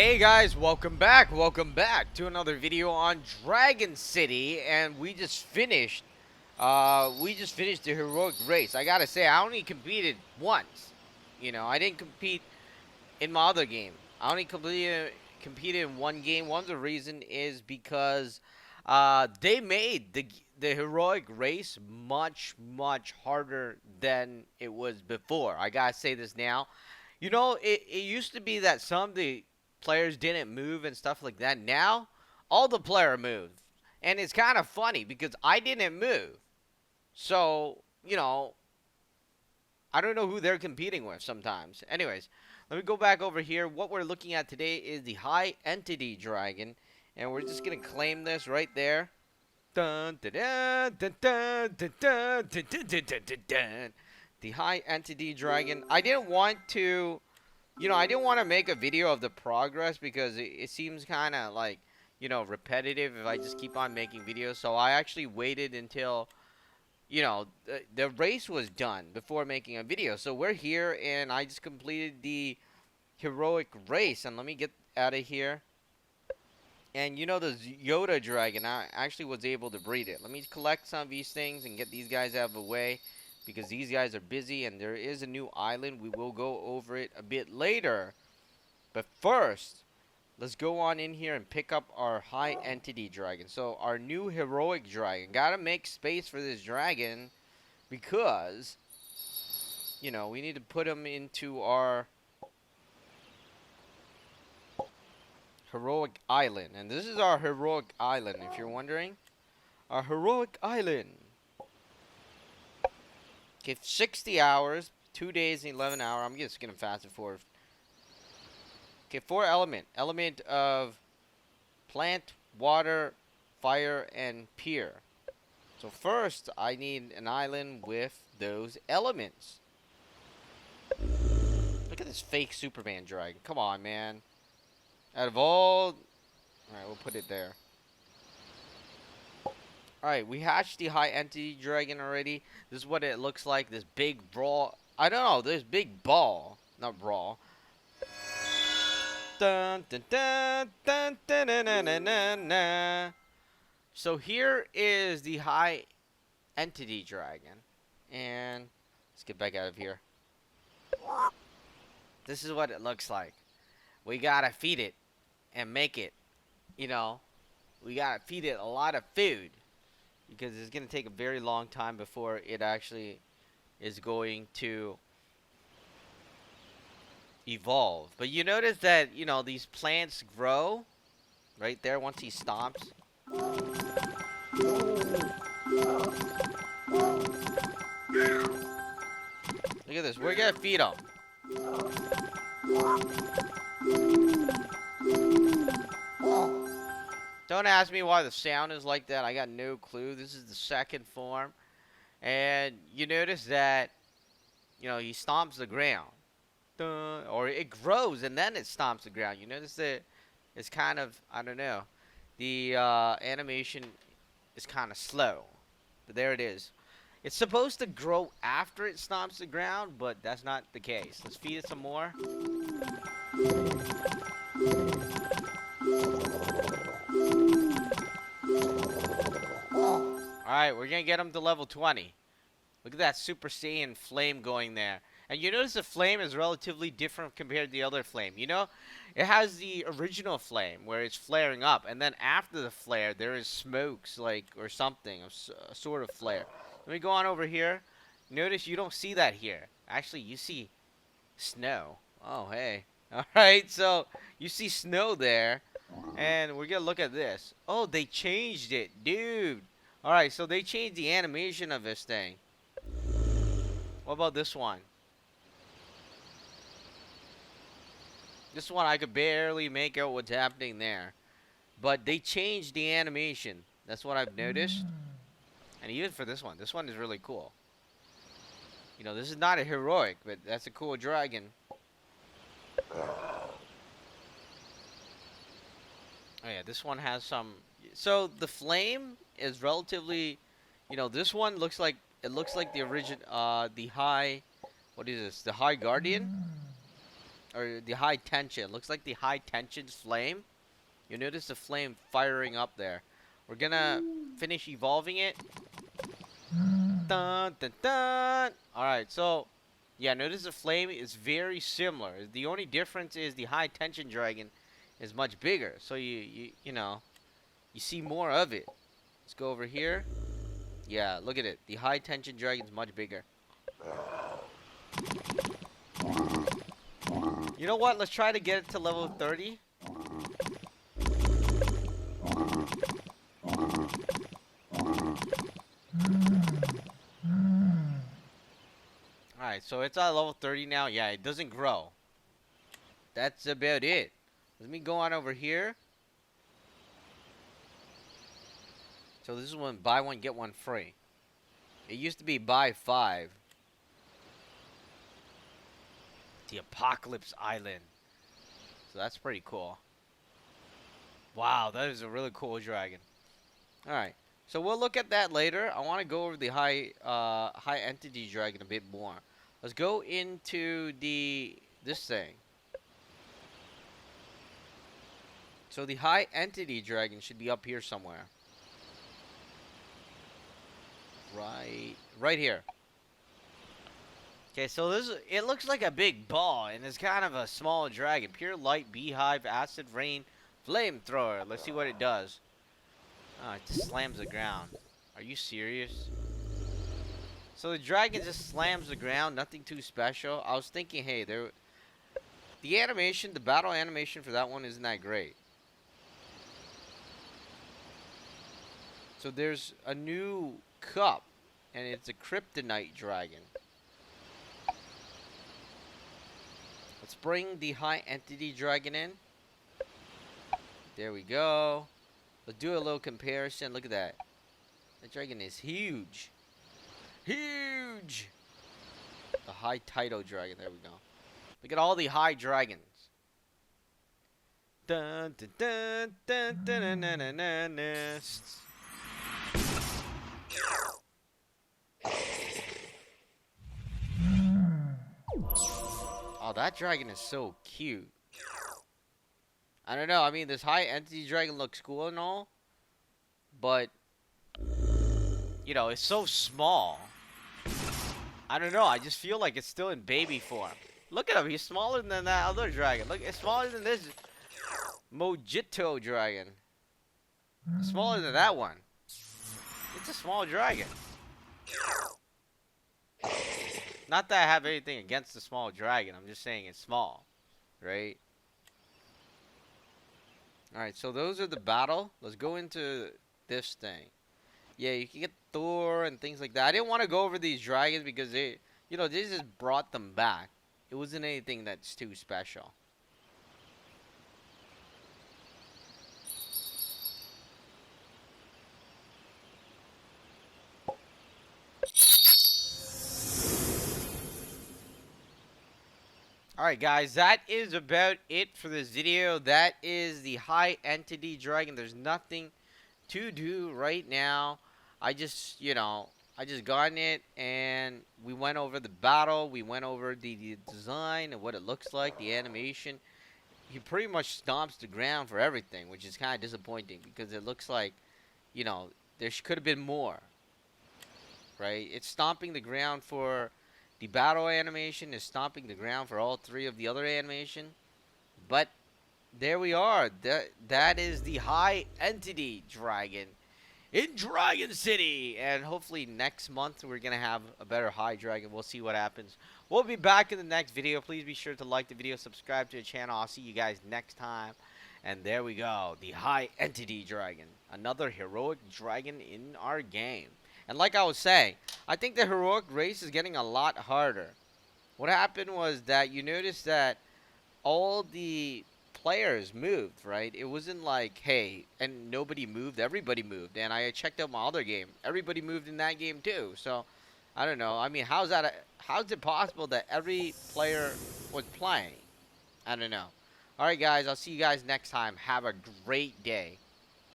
Hey guys, welcome back to another video on Dragon City, and we just finished the heroic race. I gotta say, I only competed once. I didn't compete in my other game. I only competed in one game. One of the reason is because they made the heroic race much harder than it was before. I gotta say this now. It used to be that some of the players didn't move and stuff like that. Now, all the player moved. And it's kind of funny because I didn't move. So, I don't know who they're competing with sometimes. Anyways, let me go back over here. What we're looking at today is the High Entity Dragon. And we're just going to claim this right there. Dun, dun, dun, dun, dun, dun, dun, dun, dun, dun, dun, dun, dun. The High Entity Dragon. I didn't want to make a video of the progress because it seems kind of like, repetitive if I just keep on making videos. So I actually waited until, the race was done before making a video. So we're here and I just completed the heroic race. And let me get out of here. And the Yoda dragon, I actually was able to breed it. Let me collect some of these things and get these guys out of the way because these guys are busy and there is a new island. We will go over it a bit later. But first, let's go on in here and pick up our high entity dragon. So our new heroic dragon. Gotta make space for this dragon because, we need to put him into our heroic island. And this is our heroic island, if you're wondering. Our heroic island. Okay, 60 hours, 2 days and 11 hours. I'm just gonna fast it forward. Okay, 4 element. Element of plant, water, fire, and pier. So first, I need an island with those elements. Look at this fake Superman dragon. Come on, man. Out of all... Alright, we'll put it there. Alright, we hatched the high entity dragon already. This is what it looks like. This big brawl. I don't know. This big ball. Not brawl. Dun, dun, dun, dun, dun, dun, dun, dun, dun, dun. So here is the high entity dragon. And let's get back out of here. This is what it looks like. We gotta feed it and make it. We gotta feed it a lot of food. Because it's gonna take a very long time before it actually is going to evolve. But you notice that, these plants grow right there once he stomps. Look at this. We're gonna feed them. Don't ask me why the sound is like that. I got no clue. This is the second form. And you notice that, he stomps the ground. Or it grows and then it stomps the ground. You notice that it's kind of, I don't know. The animation is kind of slow. But there it is. It's supposed to grow after it stomps the ground, but that's not the case. Let's feed it some more. Alright, we're gonna get him to level 20. Look at that Super Saiyan flame going there. And you notice the flame is relatively different compared to the other flame. It has the original flame where it's flaring up. And then after the flare, there is smokes, or something, a sort of flare. Let me go on over here. Notice you don't see that here. Actually, you see snow. Oh, hey. Alright, so you see snow there. And we're gonna look at this. Oh, they changed it, dude. Alright, so they changed the animation of this thing. What about this one? This one I could barely make out what's happening there. But they changed the animation. That's what I've noticed. And even for this one is really cool. This is not a heroic, but that's a cool dragon. Oh yeah, this one has some... So the flame is relatively... this one looks like... It looks like the origin... the high... What is this? The High Guardian? or the high tension. Looks like the high tension flame. You notice the flame firing up there. We're gonna finish evolving it. Dun, dun, dun. Alright, so yeah, notice the flame is very similar. The only difference is the high tension dragon is much bigger. So you know, you see more of it. Let's go over here. Yeah, look at it. The high tension dragon's much bigger. You know what? Let's try to get it to level 30. Alright, so it's at level 30 now. Yeah, it doesn't grow. That's about it. Let me go on over here. So this is when buy one, get one free. It used to be buy 5. The Apocalypse Island. So that's pretty cool. Wow, that is a really cool dragon. Alright, so we'll look at that later. I want to go over the high entity dragon a bit more. Let's go into this thing. So the high entity dragon should be up here somewhere. Right here. Okay, so it looks like a big ball, and it's kind of a small dragon. Pure light, beehive, acid rain, flamethrower. Let's see what it does. Oh, it just slams the ground. Are you serious? So the dragon just slams the ground, nothing too special. I was thinking, hey, the animation, the battle animation for that one isn't that great. So there's a new cup, and it's a kryptonite dragon. Let's bring the high entity dragon in. There we go. Let's do a little comparison. Look at that. That dragon is huge. Huge! The high Taito dragon. There we go. Look at all the high dragons. Dun, dun, dun, dun, dun, dun, dun, dun, dun, dun. Oh, that dragon is so cute. I don't know. I mean, this high entity dragon looks cool and all, but you know, it's so small. I don't know. I just feel like it's still in baby form. Look at him. He's smaller than that other dragon. Look, it's smaller than this Mojito dragon. Smaller than that one. It's a small dragon. Not that I have anything against the small dragon. I'm just saying it's small. Right? Alright, so those are the battle. Let's go into this thing. Yeah, you can get Thor and things like that. I didn't want to go over these dragons because they just brought them back. It wasn't anything that's too special. Alright guys, that is about it for this video. That is the high entity dragon. There's nothing to do right now. I just gotten it, and we went over the battle. We went over the design and what it looks like, the animation. He pretty much stomps the ground for everything, which is kind of disappointing because it looks like, there could have been more. Right? It's stomping the ground for the battle animation, is stomping the ground for all 3 of the other animation. But there we are. That is the high entity dragon in Dragon City, and hopefully next month we're gonna have a better high dragon. We'll see what happens. We'll be back in the next video. Please be sure to like the video, subscribe to the channel. I'll see you guys next time. And there we go, the high entity dragon, another heroic dragon in our game. And like I was saying, I think the heroic race is getting a lot harder. What happened was that you noticed that all the players moved, right? It wasn't like, hey, and nobody moved. Everybody moved. And I checked out my other game. Everybody moved in that game too. So, I don't know. I mean, how's it possible that every player was playing? I don't know. Alright, guys. I'll see you guys next time. Have a great day.